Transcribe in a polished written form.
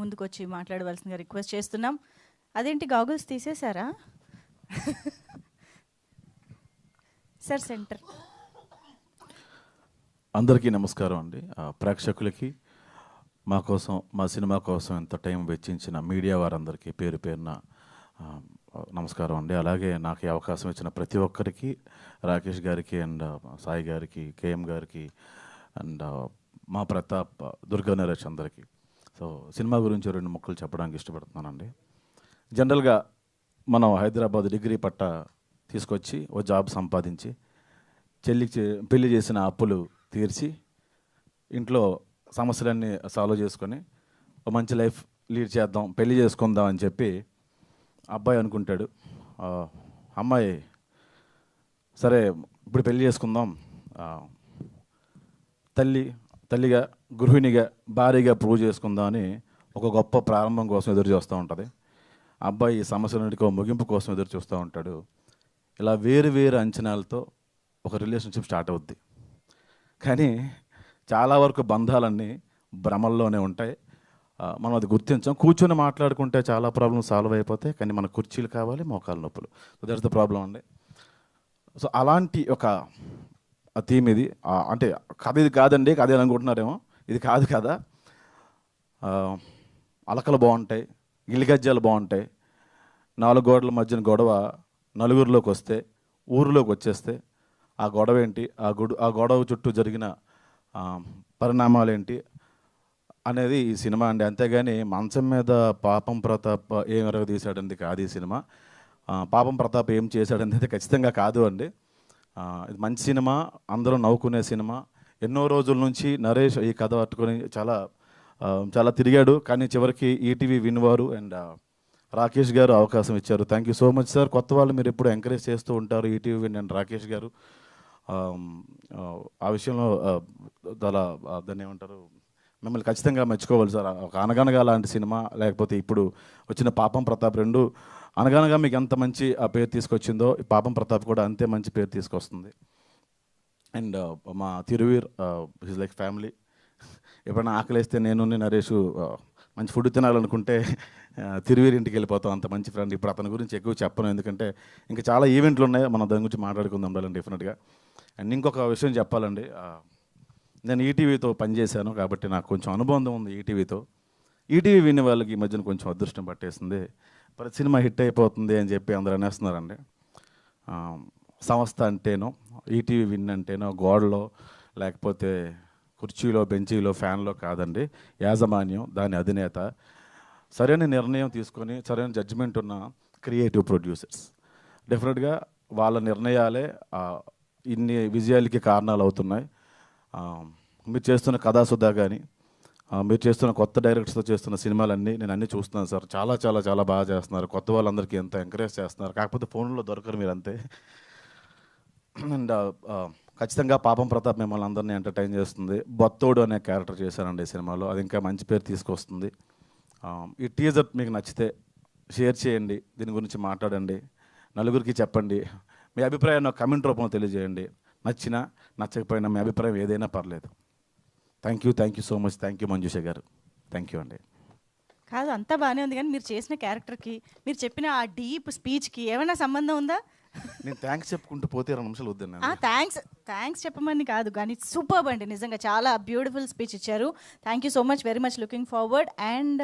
ముందుకొచ్చి మాట్లాడవలసిందిగా రిక్వెస్ట్ చేస్తున్నాం. అదేంటి గాగుల్స్ తీసేశారా? Sir centre. అందరికీ నమస్కారం అండి. ప్రేక్షకులకి మా కోసం, మా సినిమా కోసం ఎంత టైం వెచ్చించిన మీడియా వారందరికీ పేరు పేరున నమస్కారం అండి. అలాగే నాకు ఈ అవకాశం ఇచ్చిన ప్రతి ఒక్కరికి, రాకేష్ గారికి అండ్ సాయి గారికి, కేఎం గారికి అండ్ మా ప్రతాప్, దుర్గా నరేష్ అందరికీ. సో సినిమా గురించి 2 ముక్కలు చెప్పడానికి ఇష్టపడుతున్నానండి. జనరల్గా మనం హైదరాబాద్ డిగ్రీ పట్టా తీసుకొచ్చి ఓ జాబ్ సంపాదించి చెల్లికి పెళ్లి చేసిన అప్పులు తీర్చి ఇంట్లో సమస్యలన్నీ సాల్వ్ చేసుకొని ఒక మంచి లైఫ్ లీడ్ చేద్దాం, పెళ్లి చేసుకుందాం అని చెప్పి అబ్బాయి అనుకుంటాడు. అమ్మాయి సరే ఇప్పుడు పెళ్లి చేసుకుందాం, తల్లిగా, గృహిణిగా, భార్యగా ప్రూవ్ చేసుకుందాం అని ఒక గొప్ప ప్రారంభం కోసం ఎదురు చూస్తూ ఉంటుంది. అబ్బాయి ఈ సమస్యలన్నిటికీ ముగింపు కోసం ఎదురు చూస్తూ ఉంటాడు. ఇలా వేరు అంచనాలతో ఒక రిలేషన్షిప్ స్టార్ట్ అవుద్ది. కానీ చాలా వరకు బంధాలన్నీ భ్రమల్లోనే ఉంటాయి. మనం అది గుర్తించాం. కూర్చొని మాట్లాడుకుంటే చాలా ప్రాబ్లమ్స్ సాల్వ్ అయిపోతాయి. కానీ మన కుర్చీలు కావాలి, మోకాలు నొప్పులు. సో దట్స్ ద ప్రాబ్లం అండి. సో అలాంటి ఒక థీమ్ ఇది. అంటే కథ ఇది కాదండి, కథ అనుకుంటున్నారేమో, ఇది కాదు కదా. అలకలు బాగుంటాయి, గిలిగజ్జాలు బాగుంటాయి. 4 గోడల మధ్యన గొడవ నలుగురిలోకి వస్తే, ఊరిలోకి వచ్చేస్తే ఆ గొడవ ఏంటి, ఆ గొడవ చుట్టూ జరిగిన పరిణామాలు ఏంటి అనేది ఈ సినిమా అండి. అంతేగాని మంచం మీద పాపం ప్రతాప్ ఏం ఎరగదీశాడండి కాదు ఈ సినిమా. పాపం ప్రతాప్ ఏం చేశాడనేది అయితే ఖచ్చితంగా కాదు అండి. ఇది మంచి సినిమా, అందరూ నవ్వుకునే సినిమా. ఎన్నో రోజుల నుంచి నరేష్ ఈ కథ పట్టుకొని చాలా తిరిగాడు. కానీ చివరికి ఈటీవీ విన్వారు అండ్ రాకేష్ గారు అవకాశం ఇచ్చారు. Thank you so much sir. కొత్త వాళ్ళు మీరు ఎప్పుడు ఎంకరేజ్ చేస్తూ ఉంటారు, ఈటీవీ విన్ అండ్ రాకేష్ గారు. ఆ విషయంలో దాన్ని ఏమంటారు, మిమ్మల్ని ఖచ్చితంగా మెచ్చుకోవాలి సార్. ఒక అనగనగా లాంటి సినిమా, లేకపోతే ఇప్పుడు వచ్చిన పాపం ప్రతాప్, 2 అనగనగా మీకు ఎంత మంచి ఆ పేరు తీసుకొచ్చిందో ఈ పాపం ప్రతాప్ కూడా అంతే మంచి పేరు తీసుకొస్తుంది. అండ్ మా తిరువీర్ ఈజ్ లైక్ ఫ్యామిలీ. ఎప్పుడైనా ఆకలిస్తే నేను నరేష్ మంచి ఫుడ్ తినాలనుకుంటే తిరువీర్ ఇంటికి వెళ్ళిపోతాం, అంత మంచి ఫ్రెండ్. ఇప్పుడు అతని గురించి ఎక్కువ చెప్పను, ఎందుకంటే ఇంకా చాలా ఈవెంట్లు ఉన్నాయి, మనం దాని గురించి మాట్లాడుకుందాం ఉండాలండి డెఫినెట్గా. అండ్ ఇంకొక విషయం చెప్పాలండి, నేను ఈటీవీతో పనిచేశాను కాబట్టి నాకు కొంచెం అనుబంధం ఉంది ఈటీవీతో. ఈటీవీ వినే వాళ్ళకి ఈ మధ్యన కొంచెం అదృష్టం పట్టేసింది. ప్రతి సినిమా హిట్ అయిపోతుంది అని చెప్పి అందరూ అనేస్తున్నారండి. సంస్థ అంటేనో, ఈటీవీ విన్ అంటేనో గోడలో లేకపోతే కుర్చీలో, బెంచీలో, ఫ్యాన్లో కాదండి. యాజమాన్యం, దాని అధినేత, సరైన నిర్ణయం తీసుకొని సరైన జడ్జిమెంట్ ఉన్న క్రియేటివ్ ప్రొడ్యూసర్స్. డెఫినెట్గా వాళ్ళ నిర్ణయాలే ఇన్ని విజయాలకి కారణాలు అవుతున్నాయి. మీరు చేస్తున్న కథాసుధా కానీ, మీరు చేస్తున్న కొత్త డైరెక్టర్స్తో చేస్తున్న సినిమాలన్నీ నేను అన్నీ చూస్తున్నాను సార్. చాలా బాగా చేస్తున్నారు. కొత్త వాళ్ళందరికీ ఎంత ఎంకరేజ్ చేస్తున్నారు. కాకపోతే ఫోన్లో దొరకరు మీరు అంతే. అండ్ ఖచ్చితంగా పాపం ప్రతాప్ మిమ్మల్ని అందరినీ ఎంటర్టైన్ చేస్తుంది. బొత్తోడు అనే క్యారెక్టర్ చేశానండి ఈ సినిమాలో, అది ఇంకా మంచి పేరు తీసుకొస్తుంది. ఈ టీజర్ మీకు నచ్చితే షేర్ చేయండి, దీని గురించి మాట్లాడండి, నలుగురికి చెప్పండి. మీ అభిప్రాయాన్ని కమెంట్ రూపంలో తెలియజేయండి. నచ్చినా నచ్చకపోయినా మీ అభిప్రాయం ఏదైనా పర్లేదు. Thank you so much. Thank you Manjusha garu. Thank you అండి. కాదు, అంతా బాగానే ఉంది, కానీ మీరు చేసిన క్యారెక్టర్కి, మీరు చెప్పిన ఆ డీప్ స్పీచ్కి ఏమైనా సంబంధం ఉందా? నేను థ్యాంక్స్ చెప్పుకుంటూ పోతే 2 నిమిషాలు వద్దండి. థ్యాంక్స్ చెప్పమని కాదు, కానీ సూపర్బ్ అండి, నిజంగా చాలా బ్యూటిఫుల్ స్పీచ్ ఇచ్చారు. Thank you so much, very much looking forward. And